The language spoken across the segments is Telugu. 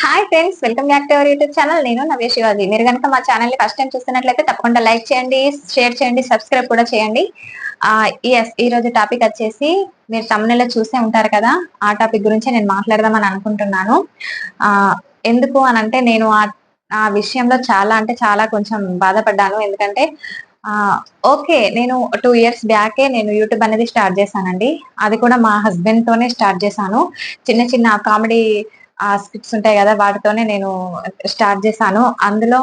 Hi friends, welcome back to our YouTube channel. నేను నవ్య శివాజీ. మీరు కనుక మా ఛానల్ ని ఫస్ట్ టైం చూస్తున్నట్లయితే తప్పకుండా లైక్ చేయండి, షేర్ చేయండి, సబ్స్క్రైబ్ కూడా చేయండి. ఈ రోజు టాపిక్ వచ్చేసి మీరు తమిళలో చూసే ఉంటారు కదా, ఆ టాపిక్ గురించి నేను మాట్లాడదామని అనుకుంటున్నాను. ఆ ఎందుకు అనంటే నేను ఆ విషయంలో చాలా అంటే చాలా కొంచెం బాధపడ్డాను. ఎందుకంటే ఆ ఓకే, నేను 2 ఇయర్స్ బ్యాకే నేను యూట్యూబ్ అనేది స్టార్ట్ చేశానండి. అది కూడా మా హస్బెండ్ తోనే స్టార్ట్ చేశాను. చిన్న చిన్న కామెడీ స్కిట్స్ ఉంటాయి కదా, వాటితోనే నేను స్టార్ట్ చేశాను. అందులో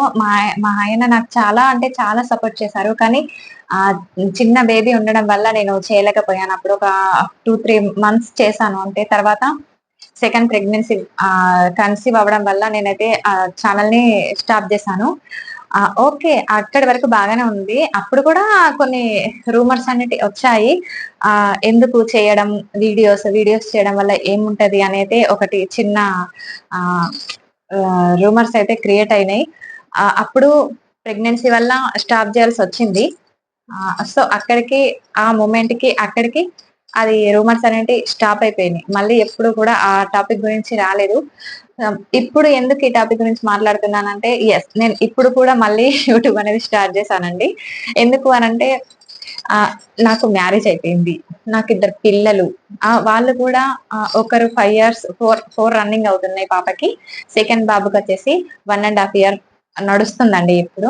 మా ఆయన నాకు చాలా అంటే చాలా సపోర్ట్ చేశారు. కానీ ఆ చిన్న బేబీ ఉండడం వల్ల నేను చేయలేకపోయాను. అప్పుడు ఒక 2-3 మంత్స్ చేశాను. అంటే తర్వాత సెకండ్ ప్రెగ్నెన్సీ కన్సీవ్ అవ్వడం వల్ల నేనైతే ఆ ఛానల్ ని స్టాప్ చేశాను. ఓకే, అక్కడి వరకు బాగానే ఉంది. అప్పుడు కూడా కొన్ని రూమర్స్ అనేటి వచ్చాయి. ఎందుకు చేయడం, వీడియోస్ చేయడం వల్ల ఏముంటది అనేది ఒకటి చిన్న ఆహ్, రూమర్స్ అయితే క్రియేట్ అయినాయి. అప్పుడు ప్రెగ్నెన్సీ వల్ల స్టాప్ చేయాల్సొచ్చింది. సో, ఆ మొమెంట్‌కి అక్కడికి అది రూమర్స్ అనేటివి స్టాప్ అయిపోయినాయి. మళ్ళీ ఎప్పుడు కూడా ఆ టాపిక్ గురించి రాలేదు. ఇప్పుడు ఎందుకు ఈ టాపిక్ గురించి మాట్లాడుతున్నానంటే, నేను ఇప్పుడు కూడా మళ్ళీ యూట్యూబ్ అనేది స్టార్ట్ చేశానండి. ఎందుకు అనంటే ఆహ్, నాకు మ్యారేజ్ అయిపోయింది. నాకిద్దరు పిల్లలు. వాళ్ళు కూడా ఒకరు 5 ఇయర్స్ 4 రన్నింగ్ అవుతున్నాయి పాపకి. సెకండ్ బాబుకొచ్చేసి 1 ½ ఇయర్ నడుస్తుందండి ఇప్పుడు.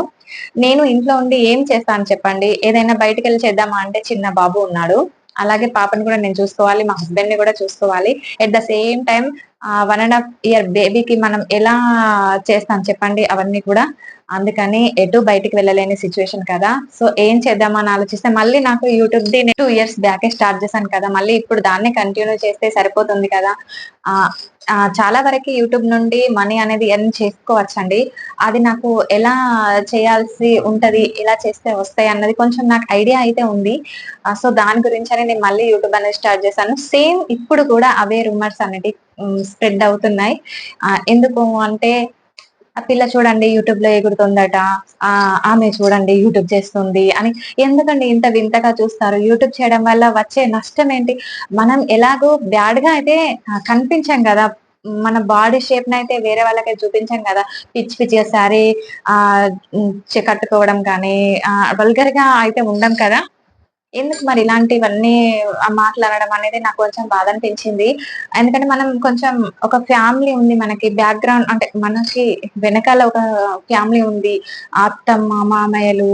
నేను ఇంట్లో ఉండి ఏం చేస్తాను చెప్పండి? ఏదైనా బయటికెళ్ళి చేద్దామా అంటే చిన్న బాబు ఉన్నాడు. అలాగే పాపని కూడా నేను చూసుకోవాలి. మా హస్బెండ్‌ని కూడా చూసుకోవాలి. At the same time 1 ½ year బేబీకి మనం ఎలా చేస్తాం చెప్పండి అవన్నీ కూడా. అందుకని ఎటు బయటికి వెళ్ళలేని సిట్యుయేషన్ కదా! సో, ఏం చేద్దామని ఆలోచిస్తే మళ్ళీ నాకు యూట్యూబ్‌ది నేను 2 ఇయర్స్ బ్యాకే స్టార్ట్ చేశాను కదా! మళ్ళీ ఇప్పుడు దాన్నే కంటిన్యూ చేస్తే సరిపోతుంది కదా! ఆహ్, చాలా వరకి యూట్యూబ్ నుండి మనీ అనేది ఎర్న్ చేసుకోవచ్చండి. అది నాకు ఎలా చేయాల్సి ఉంటది, ఎలా చేస్తే వస్తాయన్నది కొంచెం నాకు ఐడియా అయితే ఉంది. సో, దాని గురించనే నేను మళ్ళీ యూట్యూబ్ అనేది స్టార్ట్ చేశాను. సేమ్ ఇప్పుడు కూడా అవే రూమర్స్ అనేటివి స్ప్రెడ్ అవుతున్నాయి. ఎందుకు అంటే ఆ పిల్ల చూడండి యూట్యూబ్‌లో ఎగురుతుందట. ఆమె చూడండి యూట్యూబ్ చేస్తుంది అని. ఎందుకండి ఇంత వింతగా చూస్తారు? యూట్యూబ్ చేయడం వల్ల వచ్చే నష్టం ఏంటి? మనం ఎలాగో బ్యాడ్‌గా అయితే కనిపించం గదా! మన బాడీ షేప్‌నయితే వేరే వాళ్ళకి చూపించం గదా! పిచ్చి పిచ్చిగా శారీ కట్టుకోవడం కానీ, వల్గర్‌గా అయితే ఉండం కదా! ఎందుకు మరి ఇలాంటివన్నీ మాటలనడం అనేది నాకు కొంచెం బాధనిపించింది. ఎందుకంటే మనం కొంచెం ఒక ఫ్యామిలీ ఉంది మనకి. బ్యాక్‌గ్రౌండ్ అంటే మనకి వెనకాల ఒక ఫ్యామిలీ ఉంది. అత్తమ్మ, మామయ్యలు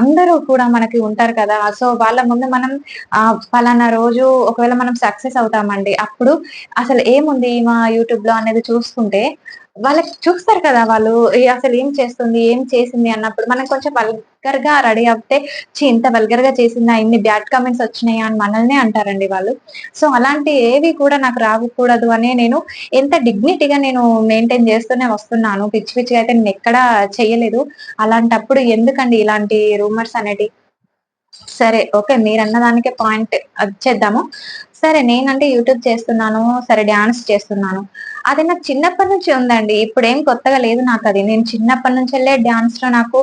అందరూ కూడా మనకి ఉంటారు కదా! సో, వాళ్ళ ముందు మనం పలానా రోజు ఒకవేళ మనం సక్సెస్ అవుతామండి. అప్పుడు అసలు ఏముంది ఈమె యూట్యూబ్‌లో అనేది చూసుకుంటే వాళ్ళకి చూస్తారు కదా! వాళ్ళు అసలు ఏం చేస్తుంది? ఏం చేసింది? అన్నప్పుడు మనం కొంచెం వల్గర్‌గా రెడీ అవుతే ఇంత వల్గర్‌గా చేసిందా? ఇన్ని బ్యాడ్ కామెంట్స్ వచ్చినాయా? అని మనల్నే అంటారండి వాళ్ళు. సో, అలాంటి ఏవి కూడా నాకు రాకూడదు అనే నేను ఎంత డిగ్నిటీగా నేను మెయింటైన్ చేస్తూనే వస్తున్నాను. పిచ్చి పిచ్చిగా అయితే నేనెక్కడా చెయ్యలేదు. అలాంటప్పుడు ఎందుకండి ఇలాంటి రూమర్స్ అనేటియి? సరే. ఓకే. మీరన్న దానికే పాయింట్ అచ్చేద్దాము. సరే, నేనంటే యూట్యూబ్ చేస్తున్నాను. సరే, డాన్స్ చేస్తున్నాను. అది నాకు చిన్నప్పటి నుంచి ఉందండి. ఇప్పుడేం కొత్తగా లేదు నాకది. నేను చిన్నప్పటి నుంచెల్లే డాన్స్‌లో నాకు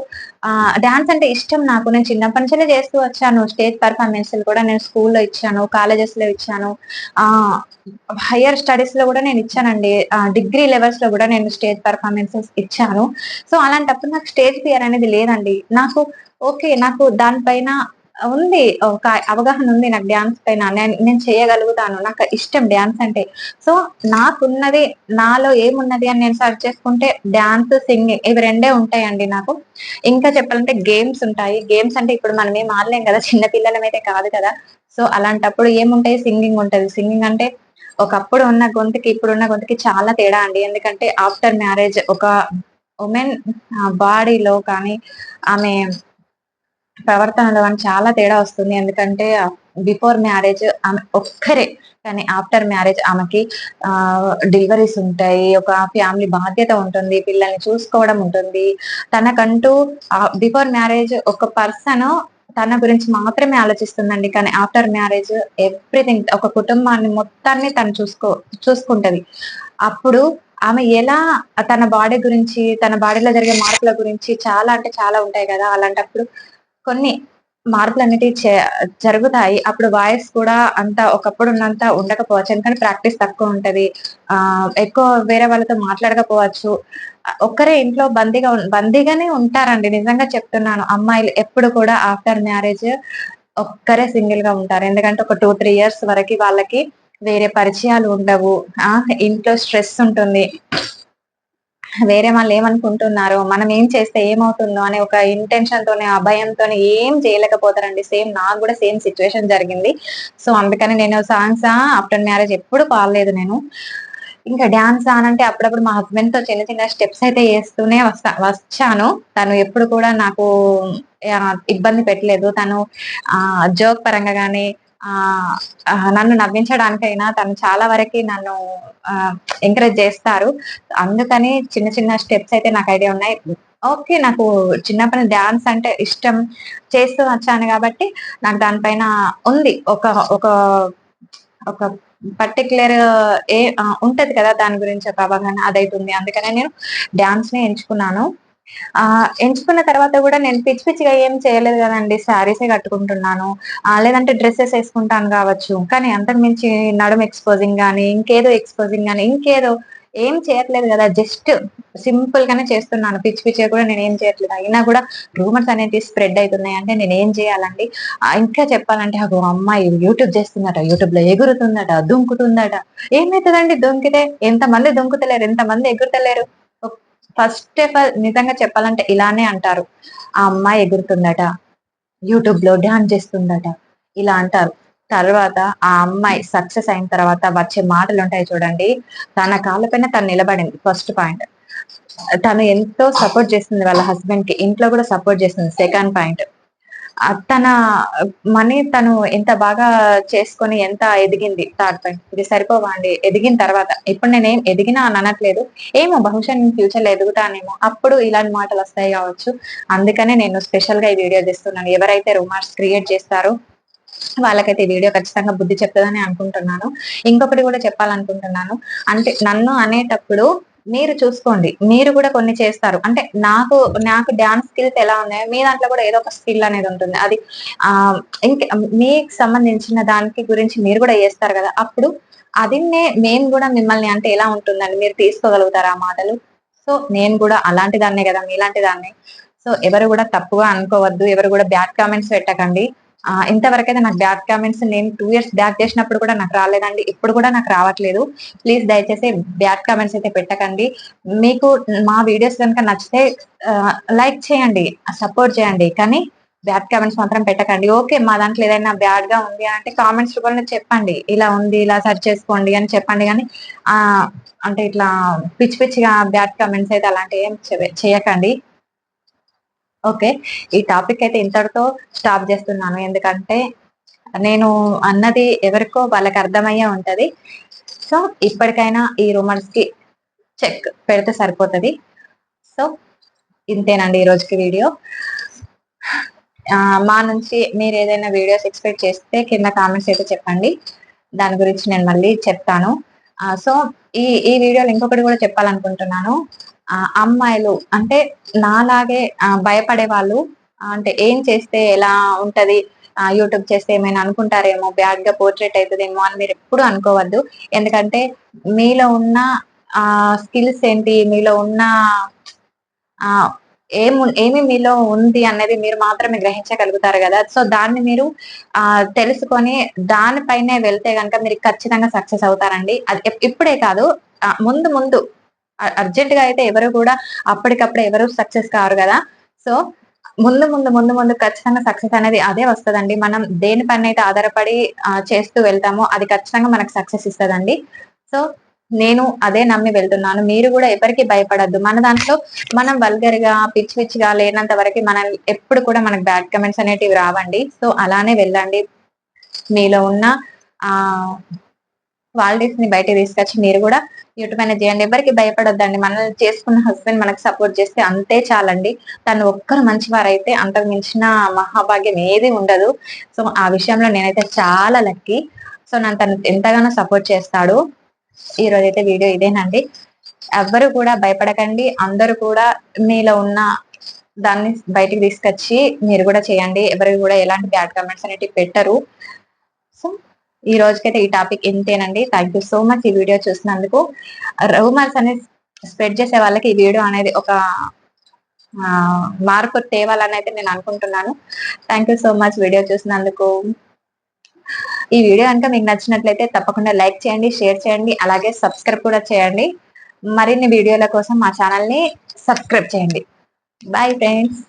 డాన్స్ అంటే ఇష్టం నాకు. నేను చిన్నప్పటి నుంచెల్లే చేస్తూ వచ్చాను. స్టేజ్ పెర్ఫార్మన్స్‌లు కూడా నేను స్కూల్‌లో ఇచ్చాను. కాలేజెస్‌లో ఇచ్చాను. ఆహ్, హైయర్ స్టడీస్‌లో గూడా నేనిచ్చానండి. డిగ్రీ లెవెల్స్‌లో గూడా నేను స్టేజ్ పెర్ఫార్మన్సెస్ ఇచ్చాను. సో, అలాంటప్పుడు నాకు స్టేజ్ ఫియర్ అనేది లేదండి. నాకు దాని పైన ఉంది. ఒక అవగాహన ఉంది నాకు డాన్స్ పైన. నేను నేను చేయగలుగుతాను. నాకు ఇష్టం డాన్స్ అంటే. సో, నాకున్నది నాలో ఏమున్నది అని నేను సెర్చ్ చేసుకుంటే డాన్స్, సింగింగ్ ఇవి రెండే ఉంటాయండి నాకు. ఇంకా చెప్పాలంటే గేమ్స్ ఉంటాయి. గేమ్స్ అంటే ఇప్పుడు మనం ఏం ఆడలేం కదా! చిన్న పిల్లలమైతే కాదు కదా! సో, అలాంటప్పుడు ఏముంటాయి, సింగింగ్ ఉంటది. సింగింగ్ అంటే ఒకప్పుడు ఉన్న గొంతుకి, ఇప్పుడున్న గొంతుకి చాలా తేడా అండి. ఎందుకంటే ఆఫ్టర్ మ్యారేజ్ ఒక వుమెన్ బాడీలో కానీ, ఆమె ప్రవర్తనలో గాని చాలా తేడా వస్తుంది. ఎందుకంటే బిఫోర్ మ్యారేజ్ ఆమె ఒక్కరే. కానీ ఆఫ్టర్ మ్యారేజ్ ఆమెకి డెలివరీస్ ఉంటాయి. ఒక ఫ్యామిలీ బాధ్యత ఉంటుంది. పిల్లల్ని చూసుకోవడం ఉంటుంది. తనకంటూ బిఫోర్ మ్యారేజ్ ఒక పర్సను తన గురించి మాత్రమే ఆలోచిస్తుందండి. కానీ ఆఫ్టర్ మ్యారేజ్ ఎవ్రీథింగ్ ఒక కుటుంబాన్ని మొత్తాన్ని తను చూసుకుంటది. అప్పుడు ఆమె ఎలా తన బాడీ గురించి, తన బాడీలో జరిగే మార్పుల గురించి చాలా అంటే చాలా ఉంటాయి గదా! అలాంటప్పుడు కొన్ని మార్పులు అనేటివి జరుగుతాయి. అప్పుడు వాయిస్ కూడా అంత ఒకప్పుడు ఉన్నంత ఉండకపోవచ్చు. ఎందుకంటే ప్రాక్టీస్ తక్కువ ఉంటది. ఎక్కువ వేరే వాళ్ళతో మాట్లాడకపోవచ్చు. ఒక్కరే ఇంట్లో బందీగానే ఉంటారండి. నిజంగా చెప్తున్నాను. అమ్మాయిలు ఎప్పుడు కూడా ఆఫ్టర్ మ్యారేజ్ ఒక్కరే సింగిల్ గా ఉంటారు. ఎందుకంటే ఒక 2, 3 ఇయర్స్ వరకి వాళ్ళకి వేరే పరిచయాలు ఉండవు. ఆ! ఇంట్లో స్ట్రెస్ ఉంటుంది. వేరే వాళ్ళు ఏమనుకుంటున్నారో, మనం ఏం చేస్తే ఏమవుతుందో అనే ఒక ఇంటెన్షన్ తోని, ఆ భయంతోని ఏం చేయలేకపోతారండి. నాకు గూడా సేమ్ సిట్యుయేషన్ జరిగింది. సో, అందుకని నేను సాంగ్సా ఆఫ్టర్ మ్యారేజ్ ఎప్పుడు పాడలేదు నేను. ఇంకా డాన్సా అనంటే అప్పుడప్పుడు మా హస్బెండ్‌తో చిన్న చిన్న స్టెప్స్ అయితే ఏస్తూనే వచ్చాను. తను ఎప్పుడు కూడా నాకు ఇబ్బంది పెట్టలేదు. తను జోక్ పరంగా గాని, ఆహ్, నన్ను నవ్వించడానికైనా తను చాలా వరకి నన్ను ఆహ్, ఎంకరేజ్ చేస్తారు. అందుకని చిన్న చిన్న స్టెప్స్ అయితే నాకు ఐడియా ఉన్నాయి. ఓకే. నాకు చిన్నప్పటి నుంచి డాన్స్ అంటే ఇష్టం. చేస్తూ వచ్చాను గాబట్టి, నాకు దానిపైన ఉంది. ఒక ఒక ఒక పర్టిక్యులర్ ఉంటది కదా! దాని గురించి ఒక అవగాహన అదైతుంది. అందుకనే నేను డాన్స్‌నే ఎంచుకున్నాను. ఎంచుకున్న తర్వాత గూడా నేను పిచ్చి పిచ్చిగా ఏం చేయలేదు గదండీ. శారీసే కట్టుకుంటున్నాను. లేదంటే డ్రెసెస్ ఏసుకుంటాను గావచ్చు. కానీ అంతకు మించి నడుము ఎక్స్‌పోజింగ్ గాని, ఇంకేదో ఎక్స్‌పోజింగ్ గాని, ఇంకేదో ఏం చేయట్లేదు గదా! జస్ట్ సింపుల్ గానే చేస్తున్నాను. పిచ్చి పిచ్చిగా కూడా నేనేం చేయట్లేదు. అయినా గూడా రూమర్స్ అనేటివి స్ప్రెడ్ అయితున్నాయి. అంటే నేనేం జేయాలండి? ఇంకా చెప్పాలంటే అగో అమ్మాయి యూట్యూబ్ చేస్తుందట, యూట్యూబ్‌లో ఎగురుతుందట, దుంకుతుందట. ఏమైతదండి దుంకితే? ఎంతమంది దుంకుతలేరు, ఎంతమంది ఎగురుతలేరు. ఒక్ ఫస్ట్ ఆఫ్ ఆల్ నిజంగా చెప్పాలంటే ఇలానే అంటారు. ఆ అమ్మాయి ఎగురుతుందట, యూట్యూబ్‌లో డాన్స్ చేస్తుందట. ఇలా అంటారు. తర్వాత ఆ అమ్మాయి సక్సెస్ అయిన తర్వాత వచ్చే మాటలుంటాయి చూడండి. తన కాళ్ళ పైన తను నిలబడింది ఫస్ట్ పాయింట్. తను ఎంతో సపోర్ట్ చేస్తుంది వాళ్ళ హస్బెండ్‌కి. ఇంట్లో కూడా సపోర్ట్ చేస్తుంది సెకండ్ పాయింట్. తన మనీ తను ఎంత బాగా చేసుకొని ఎంత ఎదిగింది థర్డ్ పాయింట్. ఇది సరిపోవా అండి? ఎదిగిన తర్వాత ఇప్పుడు నేనేం ఎదిగినా అని అనట్లేదు. ఏమో బహుశా నేను ఫ్యూచర్‌లో ఎదుగుతానేమో! అప్పుడు ఇలాంటి మాటలొస్తాయి గావచ్చు. అందుకనే నేను స్పెషల్‌గా ఈ వీడియో చేస్తున్నాను. ఎవరైతే రూమర్స్ క్రియేట్ చేస్తారో వాళ్ళకైతే ఈ వీడియో ఖచ్చితంగా బుద్ధి చెప్తదని అనుకుంటున్నాను. ఇంకొకటి గూడా చెప్పాలనుకుంటున్నాను. అంటే నన్ను అనేటప్పుడు మీరు చూసుకోండి. మీరు గూడా కొన్ని చేస్తారు. అంటే నాకు డాన్స్ స్కిల్స్ ఎలా ఉన్నాయో మీ దాంట్లో గూడా ఏదో ఒక స్కిల్ అనేది ఉంటుంది. అది ఆహ్, ఇంక మీకు సంబంధించిన దానికి గురించి మీరు గూడా చేస్తారు గదా! అప్పుడు అది నేను గూడా మిమ్మల్ని అంటే ఎలా ఉంటుందండి? మీరు తీసుకోగలుగుతారా ఆ మాటలు? సో, నేను గూడా అలాంటి దాన్నే గదా! మీలాంటి దాన్నే. సో, ఎవరు గూడా తప్పుగా అనుకోవద్దు. ఎవరు గూడా బ్యాడ్ కామెంట్స్ పెట్టకండి. ఇంతవరకైతే నాకు బ్యాడ్ కామెంట్స్ నేను 2 ఇయర్స్ బ్యాక్ చేసినప్పుడు కూడా నాకు రాలేదండి. ఇప్పుడు కూడా నాకు రావట్లేదు. ప్లీజ్ దయచేసి బ్యాడ్ కామెంట్స్ అయితే పెట్టకండి. మీకు మా వీడియోస్ గనుక నచ్చితే లైక్ చేయండి. సపోర్ట్ చేయండి. కానీ బ్యాడ్ కామెంట్స్ మాత్రం పెట్టకండి. ఓకే. మా దాంట్లో ఏదైనా బ్యాడ్‌గా ఉంది అంటే కామెంట్స్ రూపంలో చెప్పండి. ఇలా ఉంది. ఇలా సరి చేసుకోండి అని చెప్పండి గానీ ఆహ్, అంటే ఇట్లా పిచ్చి పిచ్చిగా బ్యాడ్ కామెంట్స్ అయితే అలాంటివి ఏం చేయకండి. ఓకే. ఈ టాపిక్ అయితే ఇంతటితో స్టాప్ జేస్తున్నాను. ఎందుకంటే, నేను అన్నది ఎవరికో వాళ్ళకి అర్థమయ్యే ఉంటది. సో, ఇప్పటికైనా ఈ రూమర్స్‌కి చెక్ పెడితే సరిపోతది. సో, ఇంతేనండి ఈ రోజుకి వీడియో. మా నుంచి మీరేదైనా వీడియోస్ ఎక్స్‌పెక్ట్ చేస్తే కింద కామెంట్స్ అయితే చెప్పండి. దాని గురించి నేను మళ్ళీ చెప్తాను. సో, ఈ ఈ వీడియోలో ఇంకొకటి గూడా చెప్పాలనుకుంటున్నాను. అమ్మాయిలు అంటే నాలాగే భయపడే వాళ్ళు అంటే ఏం చేస్తే ఎలా ఉంటది? యూట్యూబ్ చేస్తే ఏమైనా అనుకుంటారేమో, బ్యాడ్‌గా పోర్ట్రేట్ అయితదేమో అని మీరెప్పుడు అనుకోవద్దు. ఎందుకంటే మీలో ఉన్న స్కిల్స్ ఏంటి? మీలో ఉన్న ఆహ్, ఏమి మీలో ఉంది అనేది మీరు మాత్రమే గ్రహించగలుగుతారు గదా! సో, దాన్ని మీరు తెలుసుకొని దాని పైనే వెళ్తే గనక మీరు ఖచ్చితంగా సక్సెస్ అవుతారండి. అది ఇప్పుడే కాదు ముందు ముందు అర్జెంట్‌గా అయితే ఎవరు గూడా అప్పటికప్పుడు ఎవరు సక్సెస్ కారు గదా! సో, ముందు ఖచ్చితంగా సక్సెస్ అనేది అదే వస్తదండి. మనం దేని పైనైతే ఆధారపడి చేస్తూ వెళ్తామో అది ఖచ్చితంగా మనకు సక్సెస్ ఇస్తదండి. సో, నేను అదే నమ్మి వెళ్తున్నాను. మీరు గూడా ఎవరికీ భయపడొద్దు. మన దాంట్లో మనం వల్గర్‌గా, పిచ్చి పిచ్చిగా లేనంత వరకి ఎప్పుడు కూడా మనకు బ్యాడ్ కామెంట్స్ అనేటివి రావండి. సో, అలానే వెళ్ళండి. మీలో ఉన్న ఆహ్, క్వాలిటీస్‌ని బయటకి తీసుకొచ్చి మీరు గూడా యూట్యూబ్ అనేది జేయండి. ఎవరికీ భయపడొద్దండి. మనల్ని చేసుకున్న హస్బెండ్ మనకు సపోర్ట్ చేస్తే అంతే చాలండి. తను ఒక్కరు మంచివారైతే అంతకు మించిన మహాభాగ్యం ఏది ఉండదు. సో, ఆ విషయంలో నేనైతే చాలా లక్కీ. సో, నన్ను తను ఎంతగానో సపోర్ట్ చేస్తాడు. ఈరోజైతే వీడియో ఇదేనండి. ఎవ్వరు కూడా భయపడకండి. అందరూ కూడా మీలో ఉన్న దాన్ని బయటికి తీసుకొచ్చి మీరు కూడా చేయండి. ఎవరికి కూడా ఎలాంటి బ్యాడ్ కామెంట్స్ అనేటివి పెట్టరు. సో ఈ రోజుకైతే ఈ టాపిక్ ఇంతేనండి. థ్యాంక్ యూ సో మచ్ ఈ వీడియో చూసినందుకు. రూమర్స్ అనేది స్ప్రెడ్ చేసే వాళ్ళకి ఈ వీడియో అనేది ఒక మార్పు తేవాలని అయితే నేను అనుకుంటున్నాను. Thank you so much video చూసినందుకు. ఈ వీడియో కనుక మీకు నచ్చినట్లయితే తప్పకుండా లైక్ చేయండి, షేర్ చేయండి, అలాగే సబ్స్క్రైబ్ కూడా చేయండి. మరిన్ని వీడియోల కోసం మా ఛానల్ ని సబ్స్క్రైబ్ చేయండి. Bye friends.